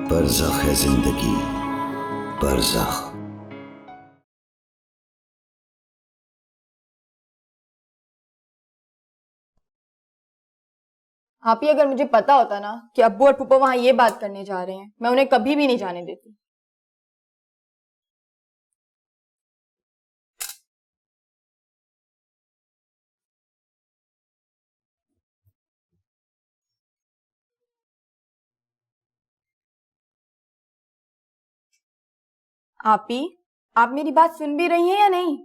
बरज़ख है जिंदगी, बरज़ख। आप ही अगर मुझे पता होता ना कि अब्बू और पुप्पो वहां ये बात करने जा रहे हैं, मैं उन्हें कभी भी नहीं जाने देती। आप मेरी बात सुन भी रही हैं या नहीं?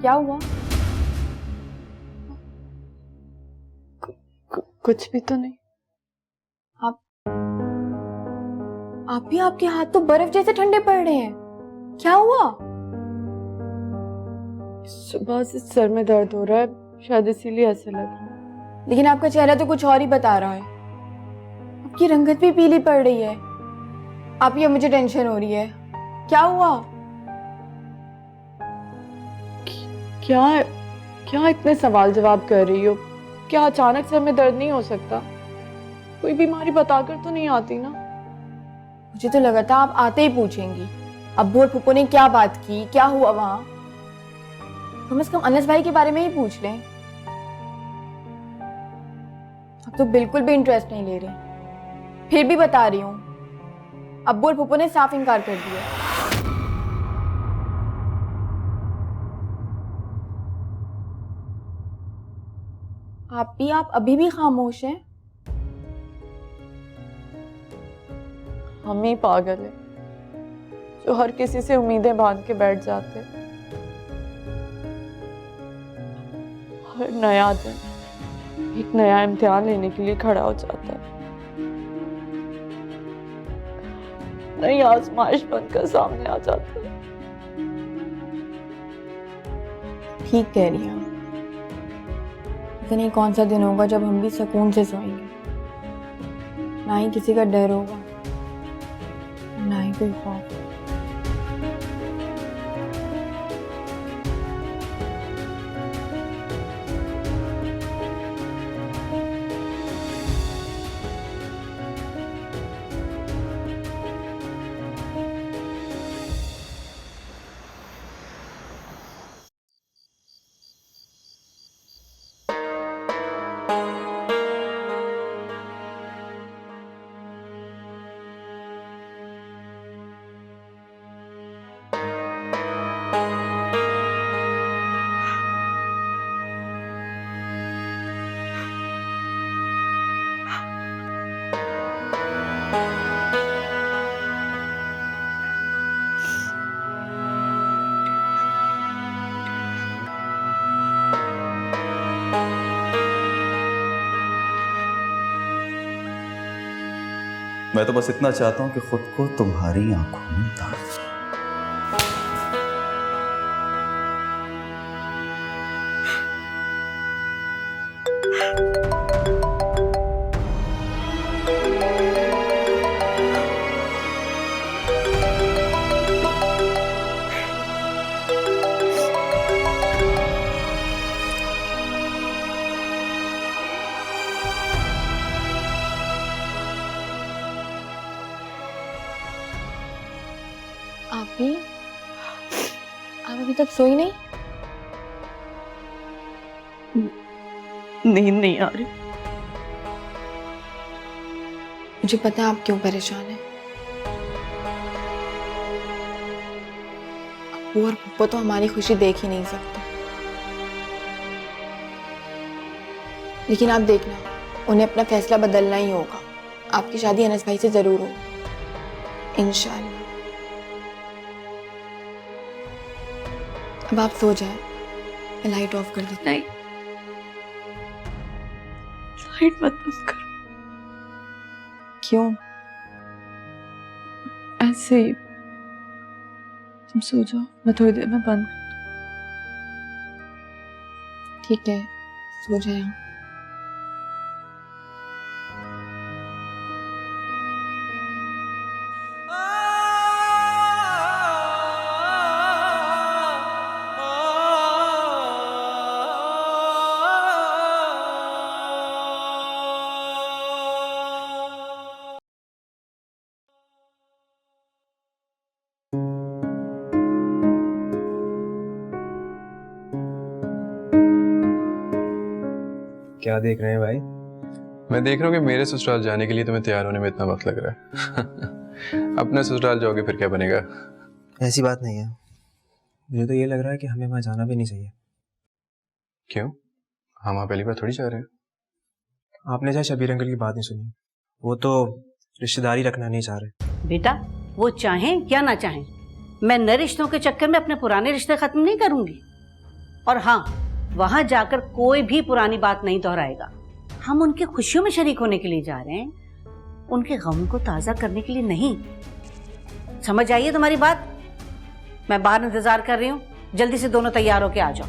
क्या हुआ? कुछ भी तो नहीं। आप ही, आपके हाथ तो बर्फ जैसे ठंडे पड़ रहे हैं। क्या हुआ? सुबह से सर में दर्द हो रहा है, शायद इसीलिए ऐसे लग रहा है। लेकिन आपका चेहरा तो कुछ और ही बता रहा है। आपकी रंगत भी पीली पड़ रही है। आप ही, अब मुझे टेंशन हो रही है। क्या हुआ? क्या क्या इतने सवाल जवाब कर रही हो? क्या अचानक सर में दर्द नहीं हो सकता? कोई बीमारी बताकर तो नहीं आती ना? मुझे तो लगा था आप आते ही पूछेंगी अब्बू और पुप्पो ने क्या बात की, क्या हुआ वहां। कम से कम अनस भाई के बारे में ही पूछ लें। अब तो बिल्कुल भी इंटरेस्ट नहीं ले रही। फिर भी बता रही हूँ, अब्बू और पुप्पो ने साफ इनकार कर दिया। आप अभी भी खामोश हैं? हम ही पागल है जो हर किसी से उम्मीदें बांध के बैठ जाते। हर नया दिन एक नया इम्तिहान लेने के लिए खड़ा हो जाता है। नई आजमाइश बनकर सामने आ जाता है। ठीक कह रही हैं। पता नहीं कौन सा दिन होगा जब हम भी सुकून से सोएंगे। ना ही किसी का डर होगा, ना ही कोई खौफ। मैं तो बस इतना चाहता हूं कि खुद को तुम्हारी आंखों में ताक। आप अभी तक सोई नहीं? नींद नहीं आ रही। मुझे पता है आप क्यों परेशान हैं। अब्बू और पुप्पो तो हमारी खुशी देख ही नहीं सकते। लेकिन आप देखना, उन्हें अपना फैसला बदलना ही होगा। आपकी शादी अनस भाई से जरूर हो, इंशाल्लाह। अब आप सो जाए, मैं लाइट ऑफ कर देती। नहीं, लाइट मत बंद करो। क्यों? ऐसे ही। तुम सो जाओ, मैं थोड़ी देर में बंद। ठीक है, सो जाए आप। क्या देख रहे हैं भाई? मैं देख रहा हूँ कि मेरे ससुराल जाने के लिए तुम्हें तैयार होने में इतना वक्त लग रहा है। अपने ससुराल जाओगे फिर क्या बनेगा? ऐसी बात नहीं है, मुझे तो ये लग रहा है कि हमें वहाँ जाना भी नहीं चाहिए। क्यों? हम वहाँ पहली बार थोड़ी जा रहे हैं। आपने चाहे शबीर अंकल की बात नहीं सुनी, वो तो रिश्तेदारी रखना नहीं चाह रहे। बेटा वो चाहें या ना चाहें, मैं नए रिश्तों के चक्कर में अपने पुराने रिश्ते खत्म नहीं करूंगी। और हाँ, वहां जाकर कोई भी पुरानी बात नहीं दोहराएगा। हम उनकी खुशियों में शरीक होने के लिए जा रहे हैं, उनके गम को ताजा करने के लिए नहीं। समझ आइए तुम्हारी बात? मैं बाहर इंतजार कर रही हूँ, जल्दी से दोनों तैयार होके आ जाओ।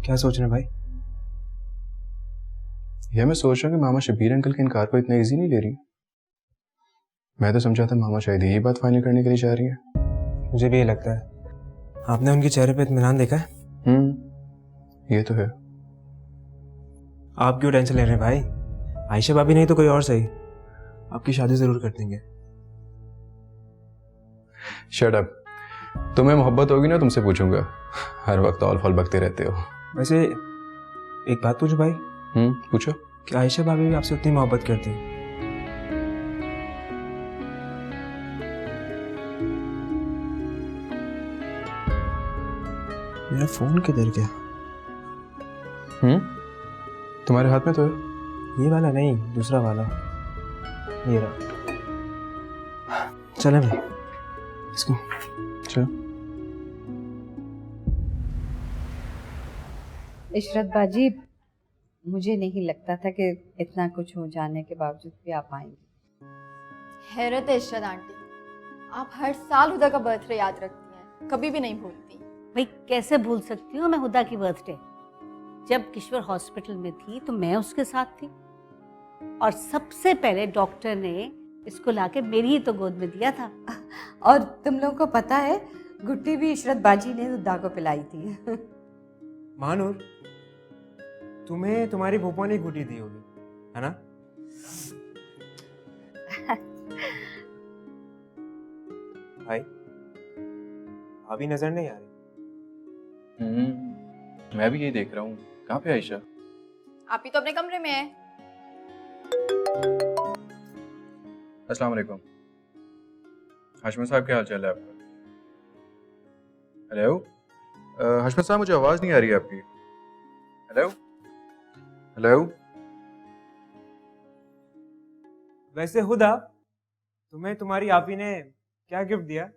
क्या सोच रहे हैं भाई? यह मैं सोच रहा हूँ कि मामा शबीर अंकल के इनकार को इतना इजी नहीं ले रही। मैं तो समझा था मामा शायद यही बात फाइनल करने के लिए जा रही है। मुझे भी ये लगता है। आपने उनके चेहरे पे इत्मीनान देखा है? ये तो है। आप क्यों टेंशन ले रहे हैं भाई? आयशा भाभी नहीं तो कोई और सही, आपकी शादी जरूर कर देंगे। Shut up. तुम्हें मोहब्बत होगी ना तुमसे पूछूंगा, हर वक्त ऑल फॉल बकते रहते हो। वैसे एक बात पूछूं भाई? पूछो। कि आयशा भाभी भी आपसे उतनी मोहब्बत करती हैं? मेरा फोन किधर गया? तुम्हारे हाथ में तो है। ये वाला नहीं, दूसरा वाला। ये रहा। चले भाई, इसको चलो। इशरत बाजी, मुझे नहीं लगता था कि इतना कुछ हो जाने के बावजूद भी आप आएंगी। हैरत है इशरत आंटी, आप हर साल हुदा का बर्थडे याद रखती हैं, कभी भी नहीं भूलती। भाई कैसे भूल सकती हूँ मैं हुदा की बर्थडे? जब किश्वर हॉस्पिटल में थी तो मैं उसके साथ थी, और सबसे पहले डॉक्टर ने इसको लाके मेरी ही तो गोद में दिया था। और तुम लोगों को पता है, गुट्टी भी इशरत बाजी ने हुदा को पिलाई थी। महानूर, तुम्हें तुम्हारी फूफा ने गुटी दी होगी, है ना? भाई, अभी नजर नहीं आ रही। मैं भी यही देख रहा हूँ। कहाँ पे आयशा? आप ही तो अपने कमरे में है। अस्सलाम वालेकुम। हाशमी साहब, क्या हाल चाल है आपका? हेलो हाशमी साहब, मुझे आवाज़ नहीं आ रही है आपकी। Hello hello. वैसे हुदा, तुम्हें तुम्हारी आपी ने क्या गिफ्ट दिया?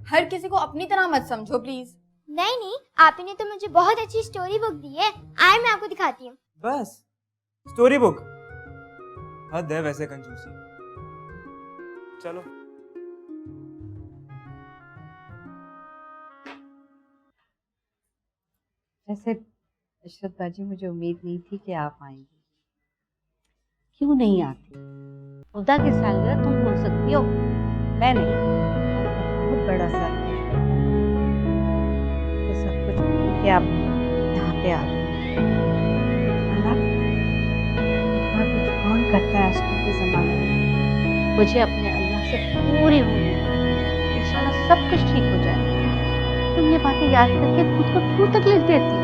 हर किसी को अपनी तरह मत समझो प्लीज। नहीं नहीं, आप ही ने तो मुझे बहुत अच्छी स्टोरी बुक दी है। आए मैं आपको दिखाती हूँ। बस स्टोरी बुक? हद है वैसे कंजूसी। चलो। वैसे इशरत बाजी, मुझे उम्मीद नहीं थी कि आप आएंगी। क्यों नहीं आती? हुदा की सालगिरह तुम भूल सकती हो, मैं नहीं। बहुत बड़ा साल तो सब कुछ भूल के आप यहाँ पे आ गए। अल्लाह इतना कुछ कौन करता है आजकल के ज़माने में? मुझे अपने अल्लाह से पूरी उम्मीद है, इंशाल्लाह सब कुछ ठीक हो जाएगा। तुम ये बातें याद करके खुद को क्यों तकलीफ देती हो?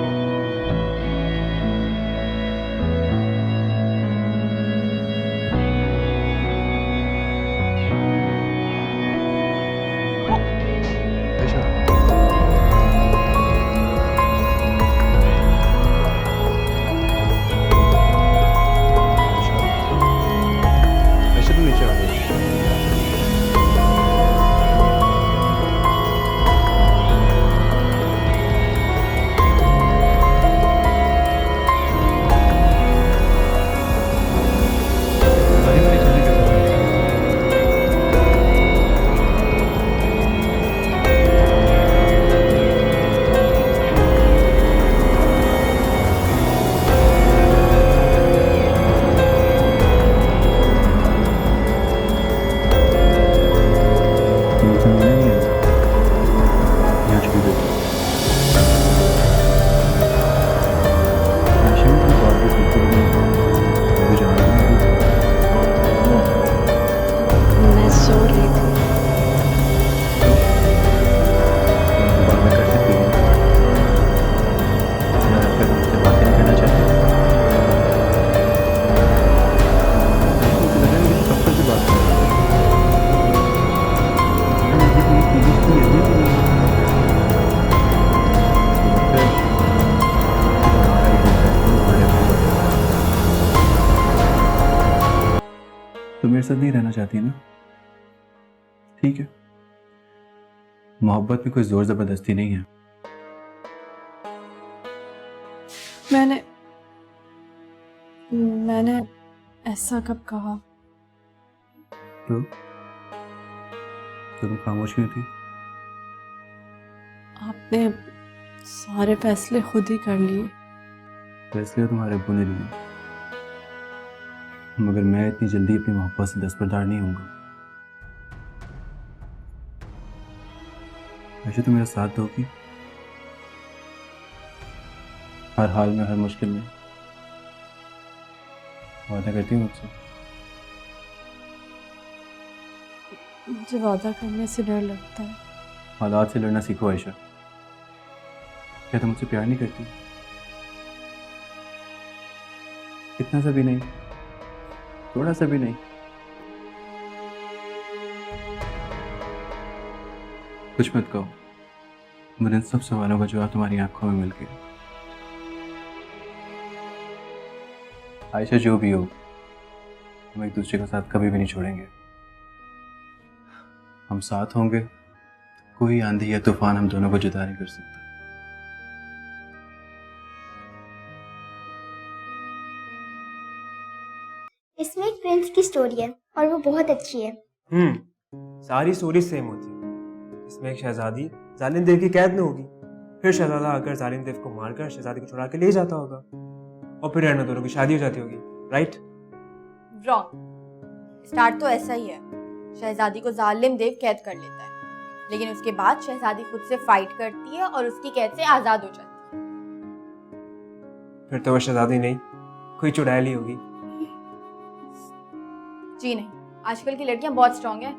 तो मेरे साथ नहीं रहना चाहती ना? ठीक है, मोहब्बत में कोई जोर जबरदस्ती नहीं है। मैंने ऐसा कब कहा? तो तुम खामोश क्यों थी? आपने सारे फैसले खुद ही कर लिए। फैसले तुम्हारे अब्बू ने लिए, मगर मैं इतनी जल्दी अपनी मोहब्बत से दस्तबरदार नहीं होऊंगा। ऐसे तो मेरा साथ दोगी हर हाल में, हर मुश्किल में? वादा करती हूँ मुझसे? मुझे वादा करने से डर लगता है। हालात से लड़ना सीखो आयशा। क्या तुम मुझसे प्यार नहीं करती? इतना सा भी नहीं, थोड़ा सा भी नहीं? कुछ मत कहो, मुझे इन सब सवालों का जवाब तुम्हारी आंखों में मिल गया। आयशा, जो भी हो, हम एक दूसरे का साथ कभी भी नहीं छोड़ेंगे। हम साथ होंगे, कोई आंधी या तूफान हम दोनों को जुदा नहीं कर सकता। इसमें एक प्रिंस की स्टोरी है और वो बहुत अच्छी है। सारी स्टोरी सेम होती है। इसमें एक शहजादी जालिम देव की कैद में होगी, फिर शहजादा आकर जालिम देव को मारकर शहजादी को छुड़ा के ले जाता होगा, और फिर रहना दोनों की शादी हो जाती होगी। राइट? रॉन्ग। स्टार्ट तो ऐसा ही है, शहजादी को जालिम देव कैद कर लेता है, लेकिन उसके बाद शहजादी खुद से फाइट करती है और उसकी कैद से आजाद हो जाती है। फिर तो वो शहजादी नहीं, कोई चुड़ैल ही होगी। जी नहीं, आजकल की लड़कियां बहुत स्ट्रांग हैं,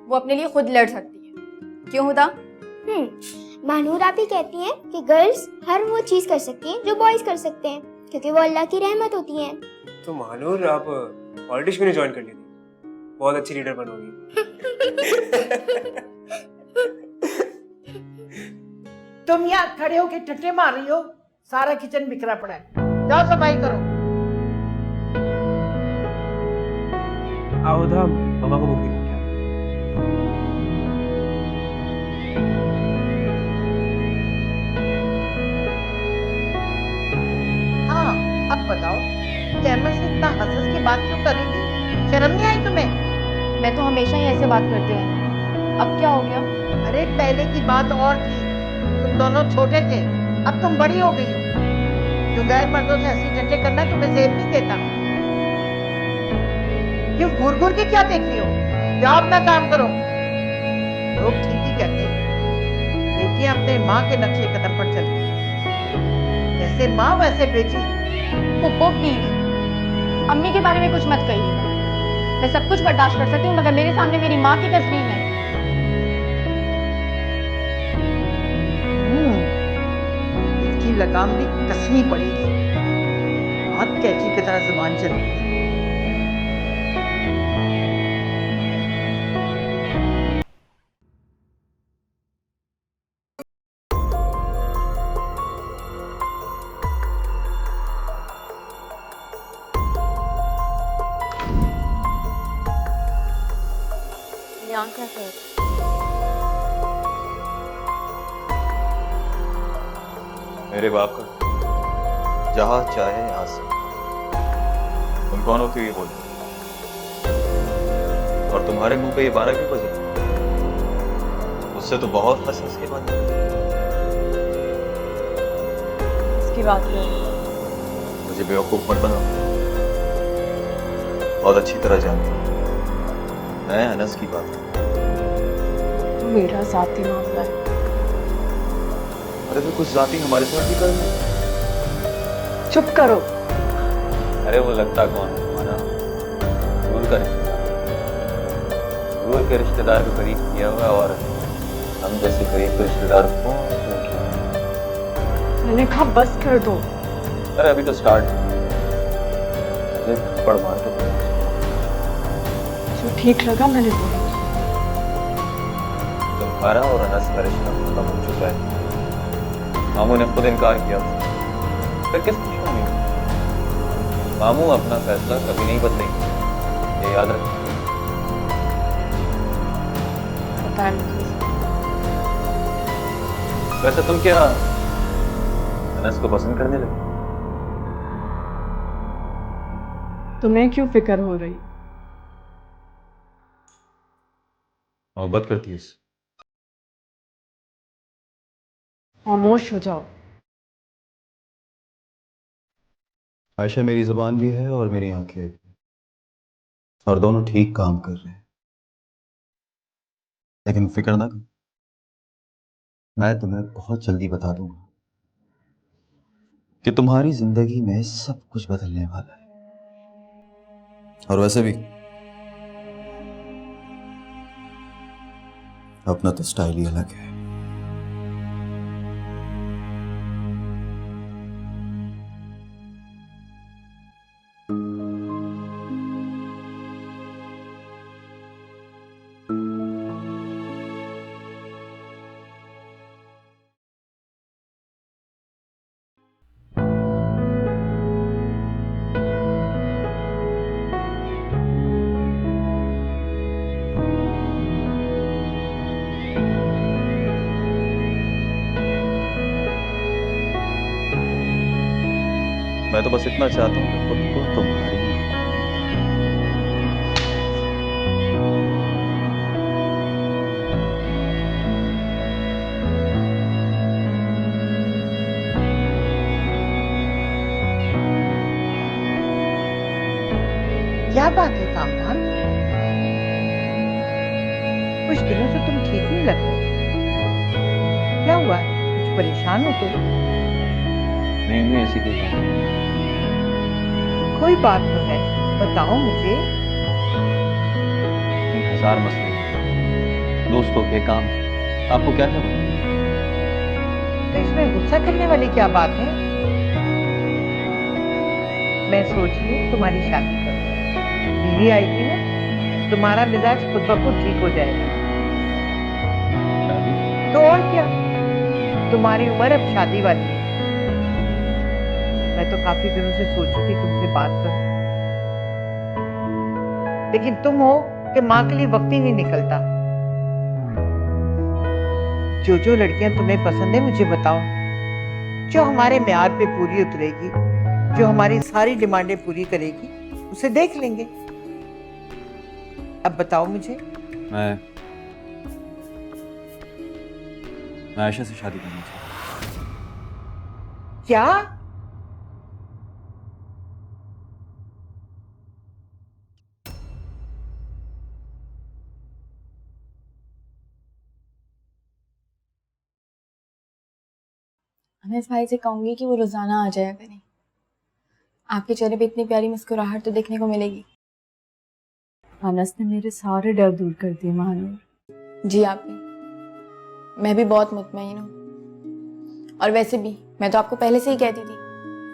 वो अपने लिए खुद लड़ सकती हैं। क्यों हुदा? महानूर आप ही कहती हैं कि गर्ल्स हर वो चीज कर सकती हैं जो बॉयज कर सकते हैं, क्योंकि वो अल्लाह की रहमत होती हैं। तो महानूर, आप पॉलिटिक्स क्यों नहीं ज्वाइन कर लेती? बहुत अच्छी लीडर बनोगी। तुम यहाँ खड़े होके टट्टे मार रही हो, सारा किचन बिखरा पड़ा है, जाओ सफाई करो। आओ था, मामा को बुक दिखा क्या? हाँ, अब बताओ, अहमद से इतना हंस के बात क्यों कर रही थी? शर्म नहीं आई तुम्हें? मैं तो हमेशा ही ऐसे बात करती हूँ, अब क्या हो गया? अरे पहले की बात और थी, तुम दोनों छोटे थे, अब तुम बड़ी हो गई हो। जो गैर मर्दों से हंसी टट्टे करना तुम्हें जेब नहीं देता। क्यों घूर घूर के क्या देख रही हो? जाओ अपना काम करो। लोग ठीक ही कहते हैं, बेटियां अपने माँ के नक्शे कदम पर चलती हैं। जैसे माँ वैसे बेटी। पुप्पो प्लीज, अम्मी के बारे में कुछ मत कहिए। मैं सब कुछ बर्दाश्त कर सकती हूँ, मगर मेरे सामने मेरी माँ की तस्वीर नहीं। इसकी लगाम भी कसनी पड़ेगी। बहुत कैची की तरह जुबान चलती है। यहाँ क्या कर? मेरे बाप का जहाँ चाहे यहाँ से। तुम कौन होती हो ये बोलते? और तुम्हारे मुंह पे ये 12 क्यों बजे? उससे तो बहुत हंस के बात। इसकी बात करो। मुझे बेवकूफ मत बनाओ, बहुत अच्छी तरह जानती हूँ मैं अनस की बात। मेरा जाती मामला है। अरे तो कुछ जाती हमारे साथ भी कर। चुप करो। अरे वो लगता कौन है हमारा दूर का रिश्तेदार, दूर के रिश्तेदार को करीब किया हुआ, और हम जैसे करीब के रिश्तेदार को मैंने कहा बस कर दो। अरे अभी तो स्टार्ट पढ़ मार के जो ठीक लगा मैंने बोला। तुम्हारा और अनस का रिश्ता खत्म हो चुका है। मामू ने खुद इनकार किया, फिर किस खुशी में? मामू अपना फैसला कभी नहीं बदलेंगे, ये याद रखना। आता है मुझे। वैसे तुम क्या अनस को पसंद करने लगे? तुम्हें क्यों फिक्र हो रही? मोहब्बत करती है उससे। खामोश हो जाओ। आयशा मेरी जुबान भी है और मेरी आंखें भी, और दोनों ठीक काम कर रहे हैं। लेकिन फिक्र ना करो, मैं तुम्हें बहुत जल्दी बता दूंगा कि तुम्हारी जिंदगी में सब कुछ बदलने वाला है। और वैसे भी अपना तो स्टाइल ही अलग है। मैं तो बस इतना चाहता हूँ कि खुद को तुम्हारी क्या बात है कामरान, कुछ दिनों से तुम ठीक नहीं लग रहे। क्या हुआ है? कुछ परेशान हो तुम? नहीं नहीं, ऐसी कोई बात नहीं। कोई बात तो है, बताओ मुझे। नहीं, हजार मसले हैं। दोस्तों के काम के। आपको क्या खबर? तो इसमें गुस्सा करने वाली क्या बात है? मैं सोच रही हूँ तुम्हारी शादी करूँ। बीवी आएगी ना, तुम्हारा मिजाज खुद ब खुद ठीक हो जाएगा। शादी? तो और क्या, तुम्हारी उम्र अब शादी वाली है। मैं तो काफी दिनों से सोची थी तुमसे बात करूं, लेकिन तुम हो कि माँ के लिए वक्त ही नहीं निकलता। जो जो लड़कियां तुम्हें पसंद है मुझे बताओ, जो हमारे म्यार पे पूरी उतरेगी, जो हमारी सारी डिमांडें पूरी करेगी, उसे देख लेंगे। अब बताओ मुझे। मैं आयशा से शादी करना चाहता हूँ। क्या? अनस भाई से कहूंगी कि वो रोजाना आ जाया करें। आपके चेहरे पे इतनी प्यारी मुस्कुराहट तो देखने को मिलेगी। अनस ने मेरे सारे डर दूर कर दिए महानूर। जी आपने, मैं भी बहुत मुतमईन हूँ। और वैसे भी मैं तो आपको पहले से ही कहती थी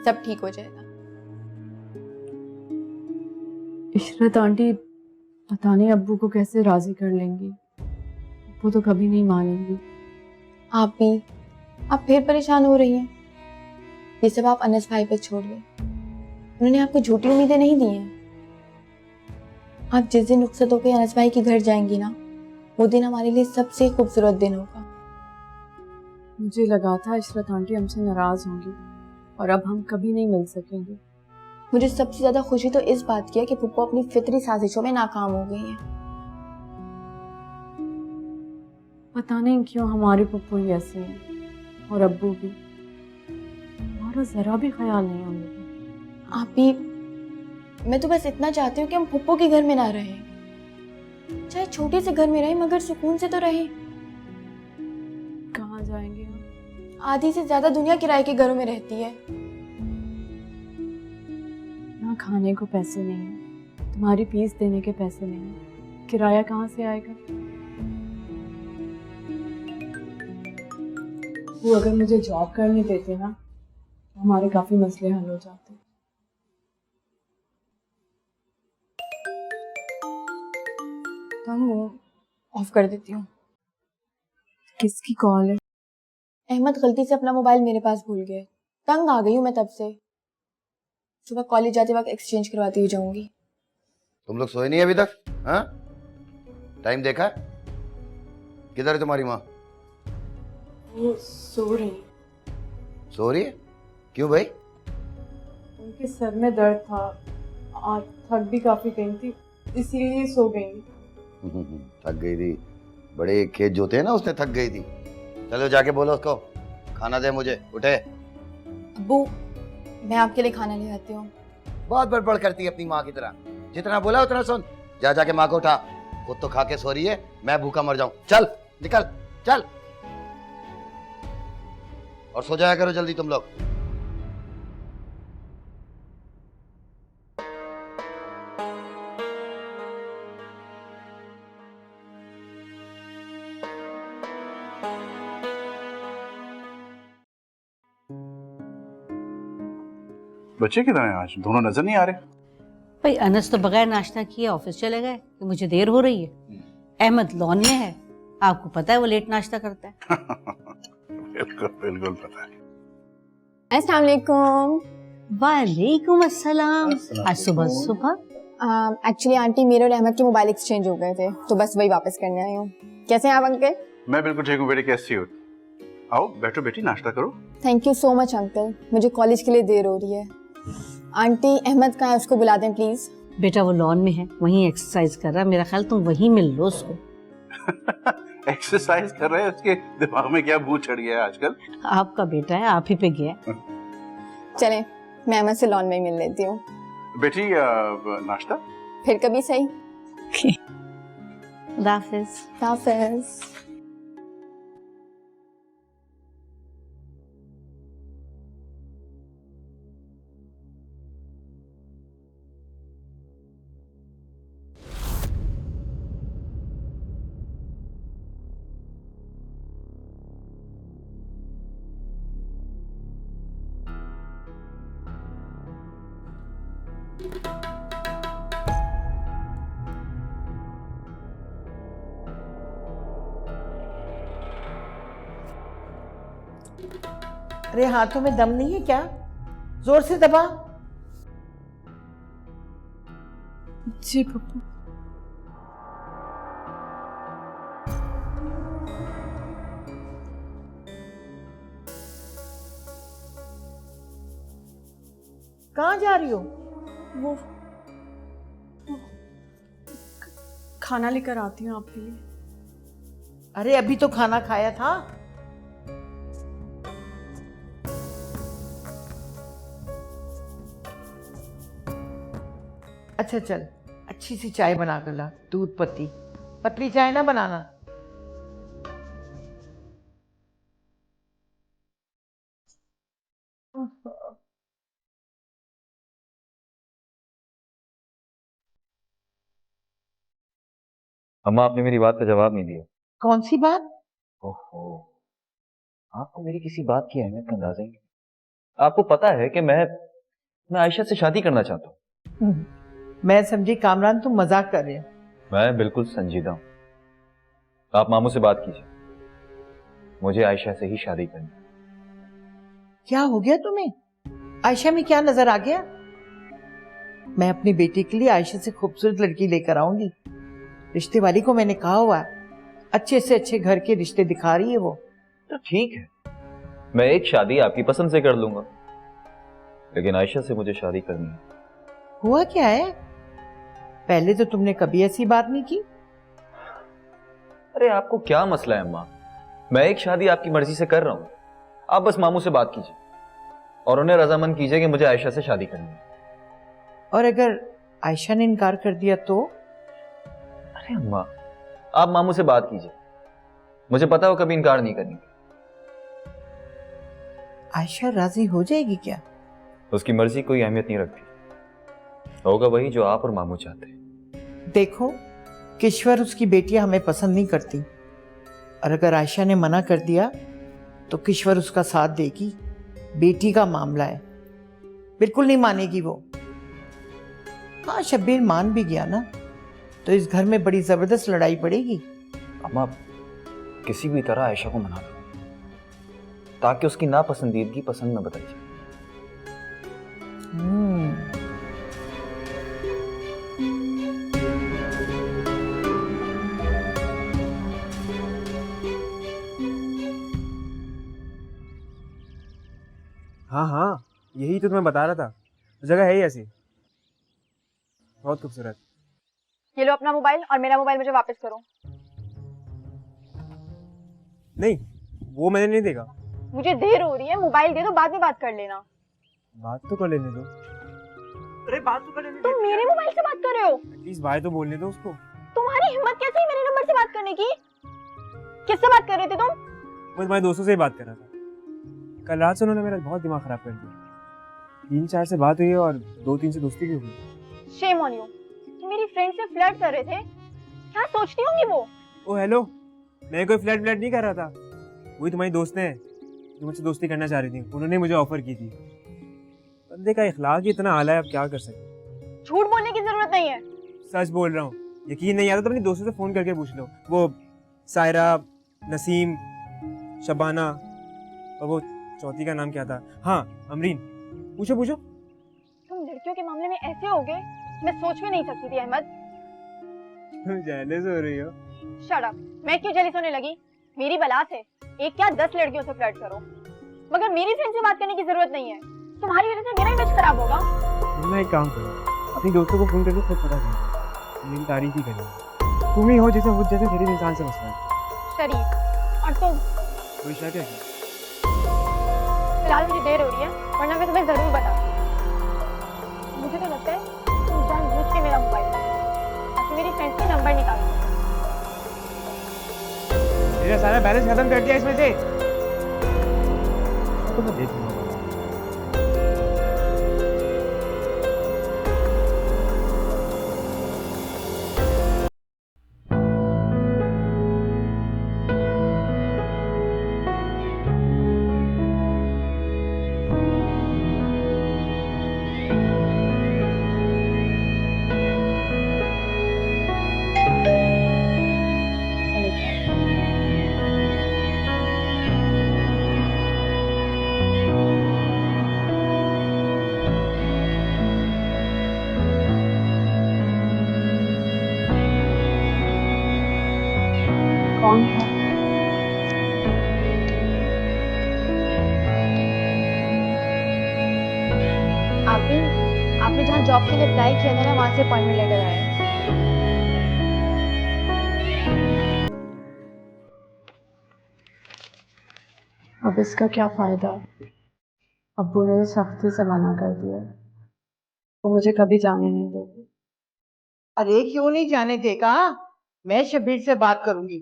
सब ठीक हो जाएगा। इशरत आंटी पता नहीं अब्बू को कैसे राजी कर लेंगी, वो तो कभी नहीं मानेंगी। आप फिर परेशान हो रही हैं। ये सब आप अनस भाई पर छोड़ दें, उन्होंने आपको झूठी उम्मीदें नहीं दी हैं। आप जिस दिन रुखसत होकर अनस भाई के घर जाएंगी ना, वो दिन हमारे लिए सबसे खूबसूरत दिन होगा। मुझे लगा था इशरत आंटी हमसे नाराज होंगी और अब हम कभी नहीं मिल सकेंगे। मुझे सबसे ज्यादा खुशी तो इस बात की है कि पुप्पो अपनी फितरी साजिशों में नाकाम हो गई है। पता नहीं क्यों हमारे पप्पू ही ऐसे हैं और अब्बू भी, हमारा जरा भी ख्याल नहीं उनका। आप भी, मैं तो बस इतना चाहती हूँ कि हम पुप्पो के घर में ना रहें, चाहे छोटे से घर में रहें मगर सुकून से तो रहें। कहाँ जाएंगे हम? आधी से ज्यादा दुनिया किराए के घरों में रहती है। यहाँ खाने को पैसे नहीं है, तुम्हारी फीस देने के पैसे नहीं है, किराया कहाँ से आएगा? वो अगर मुझे जॉब करने देते ना तो हमारे काफी मसले हल हो जाते। तो हम ऑफ कर देती हूँ। किसकी कॉल है? अहमद गलती से अपना मोबाइल मेरे पास भूल गए। तंग आ गई हूँ मैं तब से। सुबह कॉलेज जाते वक्त एक्सचेंज करवाती हुई जाऊंगी। तुम लोग सोए नहीं अभी तक? हाँ, टाइम देखा? किधर है तुम्हारी माँ? वो सो रही। सो रही है? क्यों भाई? उनके सर में दर्द था, आज थक भी काफी गई थी, इसीलिए सो गई। थक गई थी? बड़े खेत जोते हैं ना, उसने थक गई थी। चलो जाके बोलो उसको खाना दे मुझे। उठे। अब्बू, मैं आपके लिए खाना ले आती हूँ। बहुत बड़बड़ करती है अपनी माँ की तरह, जितना बोला उतना सुन। जा जाके माँ को उठा, खुद तो खा के सो रही है, मैं भूखा मर जाऊं। चल निकल चल, और सो जाया करो जल्दी तुम लोग। बच्चे किधर हैं आज? दोनों नजर नहीं आ रहे। भाई अनस तो बगैर नाश्ता किए ऑफिस चले गए कि मुझे देर हो रही है। अहमद लॉन में है, आपको पता है वो लेट नाश्ता करता है। बिल्कुल बिल्कुल पता है। अस्सलाम वालेकुम। वालेकुम अस्सलाम। आज सुबह सुबह एक्चुअली आंटी, मेरे और अहमद के मोबाइल एक्सचेंज हो गए थे, तो बस वही वापस करने आई हूँ। कैसे हैं आप अंकल? मैं बिल्कुल ठीक हूँ बेटी, कैसी हो? आओ बैठो बेटी, नाश्ता करो। Thank you so much uncle, मुझे कॉलेज के लिए देर हो रही है। आंटी, अहमद कहाँ है? उसको बुला दें प्लीज। बेटा वो लॉन में है, वहीं एक्सरसाइज कर रहा है, मेरा ख्याल तुम वहीं मिल लो उसको। एक्सरसाइज कर रहे हैं, उसके दिमाग में क्या भूत चढ़ गया है आजकल? आपका बेटा है, आप ही पे गया। चलें, मैं अहमद से लॉन में ही मिल लेती हूँ। बेटी नाश्ता फिर कभी सही। हाफिज। हाफिज। अरे हाथों में दम नहीं है क्या? जोर से दबा। जी पप्पू। कहाँ जा रही हो? वो खाना लेकर आती हूँ आपके लिए। अरे अभी तो खाना खाया था। अच्छा चल, अच्छी सी चाय बना कर ला, दूध पत्ती। पतली चाय ना बनाना। अम्मा, आपने मेरी बात का जवाब नहीं दिया। कौन सी बात? ओहो, आपको मेरी किसी बात की अहमियत का अंदाजा ही नहीं। आपको पता है कि मैं आयशा से शादी करना चाहता हूँ। मैं समझी कामरान तुम मजाक कर रहे हो। मैं बिल्कुल संजीदा हूँ। आप मामू से बात कीजिए, मुझे आयशा से ही शादी करनी। क्या हो गया तुम्हें? आयशा में क्या नजर आ गया? मैं अपनी बेटी के लिए आयशा से खूबसूरत लड़की लेकर आऊंगी। रिश्ते वाली को मैंने कहा हुआ है, अच्छे से अच्छे घर के रिश्ते दिखा रही है वो। तो ठीक है, मैं एक शादी आपकी पसंद से कर लूंगा, लेकिन आयशा से मुझे शादी करनी है। हुआ क्या है? पहले तो तुमने कभी ऐसी बात नहीं की। अरे आपको क्या मसला है अम्मा? मैं एक शादी आपकी मर्जी से कर रहा हूं, आप बस मामू से बात कीजिए और उन्हें रजामंद कीजिए कि मुझे आयशा से शादी करनी है। और अगर आयशा ने इनकार कर दिया तो? अरे अम्मा, आप मामू से बात कीजिए, मुझे पता है वो कभी इनकार नहीं करेंगे। आयशा राजी हो जाएगी क्या? उसकी मर्जी कोई अहमियत नहीं रखती, होगा वही जो आप और मामू चाहते हैं। देखो, किश्वर उसकी बेटियां हमें पसंद नहीं करती, और अगर आयशा ने मना कर दिया तो किश्वर उसका साथ देगी। बेटी का मामला है, बिल्कुल नहीं मानेगी वो। हाँ, शब्बीर मान भी गया ना तो इस घर में बड़ी जबरदस्त लड़ाई पड़ेगी। अम्मा, किसी भी तरह आयशा को मना लो ताकि उसकी नापसंदीदगी पसंद न बदल जाए। यही तो तुम्हें बता रहा था, जगह है ही ऐसी, बहुत खूबसूरत। ये लो अपना मोबाइल और मेरा मोबाइल मुझे वापस करो। नहीं, वो मैंने नहीं देखा। मुझे देर हो रही है, मोबाइल दे दो, बाद में बात कर लेना। बात तो कर लेने दो। अरे बात तो कर लेने दो। तुम मेरे मोबाइल से बात कर रहे हो? प्लीज भाई तो बोलने दो उसको। तुम्हारी हिम्मत कैसे है मेरे नंबर से बात करने की? किससे बात कर रहे थे तुम? मैं तुम्हारे दोस्तों से ही बात कर रहा था। कल रात से उन्होंने मेरा बहुत दिमाग खराब कर दिया। 3-4 से बात हुई है और 2-3 से दोस्ती भी हुई। Shame on you. तुम मेरी फ्रेंड से फ्लर्ट कर रहे थे? क्या सोचती होंगी वो? ओ हेलो, मैं कोई फ्लर्ट नहीं कर रहा था। वही तुम्हारी दोस्त है जो मुझसे दोस्ती करना चाह रही थी, उन्होंने मुझे ऑफर की थी। बंदे का इखलाक ही इतना आला है, अब क्या कर सकते। झूठ बोलने की जरूरत नहीं है। सच बोल रहा हूँ, यकीन नहीं आता तो अपनी दोस्तों से फोन करके पूछ लो। वो सायरा, नसीम, शबाना और वो चौथी का नाम क्या था, हाँ अमरीन, पूछो पूछो। तुम लड़कियों के मामले में ऐसे होगे, मैं सोच भी नहीं सकती थी अहमद। तुम जेलस हो रही हो? Shut up. मैं क्यों जेलस होने लगी? मेरी बला से एक क्या 10 लड़कियों से फ्लर्ट करो, मगर मेरी फ्रेंड से बात करने की जरूरत नहीं है। तुम्हारी वजह से मेरा इमेज खराब होगा। तुम एक काम करो, अपनी दोस्तों को फोन करके खुद पता करो, मेरी तारीफ ही करेंगे। तुम ही हो जैसे मुझ जैसे शरीफ इंसान से मसला है। शरीफ? और तुम? कोई शक है? फिलहाल मुझे देर हो रही है, वरना मैं तुम्हें जरूर बताती। मुझे तो लगता है तुम जानबूझ के मेरा मोबाइल ताकि मेरी फ्रेंड से नंबर निकाल दो। मेरा सारा बैलेंस खत्म कर दिया इसमें से। तो मैं देख लूंगा। कौन है? आपने जहाँ जॉब के लिए अप्लाई किया था ना, वहाँ से अपॉइंटमेंट लेटर आया है। अब इसका क्या फायदा? अब्बू ने सख्ती से मना कर दिया, वो मुझे कभी जाने नहीं देगी। अरे क्यों नहीं जाने देगा? मैं शबीर से बात करूंगी,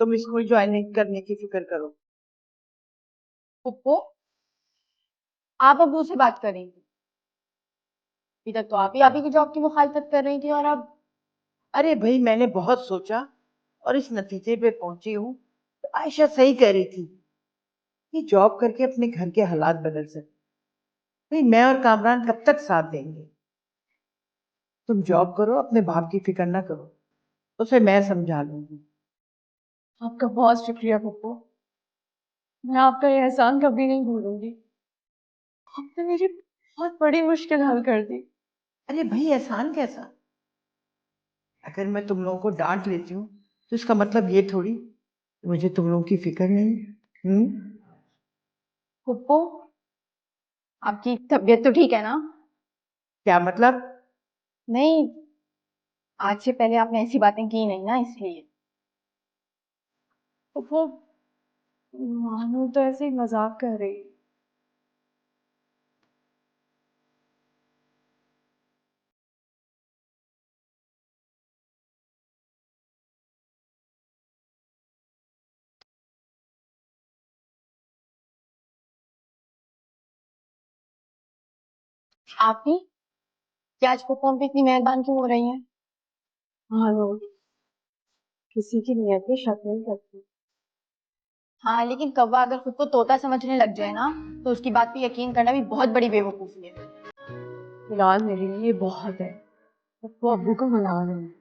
तुम स्कूल ज्वाइन करने की फिक्र करो। पुप्पो, आप अब्बू से बात करेंगी? अभी तक तो आप ही की जॉब की मुखालफत कर रही थी, और अब? अरे भाई, मैंने बहुत सोचा और इस नतीजे पे पहुंची हूँ। तो आयशा सही कह रही थी कि जॉब करके अपने घर के हालात बदल सकते। भाई मैं और कामरान कब तक साथ देंगे? तुम जॉब करो, अपने बाप की फिक्र ना करो, उसे मैं समझा लूंगी। आपका बहुत शुक्रिया पप्पू, मैं आपका ये एहसान कभी नहीं भूलूंगी। आपने मेरी बहुत बड़ी मुश्किल हल कर दी। अरे भाई, एहसान कैसा? अगर मैं तुम लोगों को डांट लेती हूँ तो इसका मतलब ये थोड़ी कि मुझे तुम लोगों की फिक्र नहीं है। पुप्पो, आपकी तबीयत तो ठीक है ना? क्या मतलब? नहीं, आज से पहले आपने ऐसी बातें की नहीं ना, इसलिए। पप्पू, मानू तो ऐसे ही मजाक कर रही है। आप भी क्या आज पुप्पो हम पे इतनी मेहरबान क्यों हो रही हैं? हाँ नो, किसी की नियत में शक नहीं करती। हाँ, लेकिन कौवा अगर खुद को तोता समझने लग जाए ना, तो उसकी बात पे यकीन करना भी बहुत बड़ी बेवकूफी है। फिलहाल मेरे लिए ये बहुत है। पप्पू अब्बू को मना रहे हैं।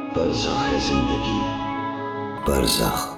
बरज़ख है जिंदगी, बरज़ख।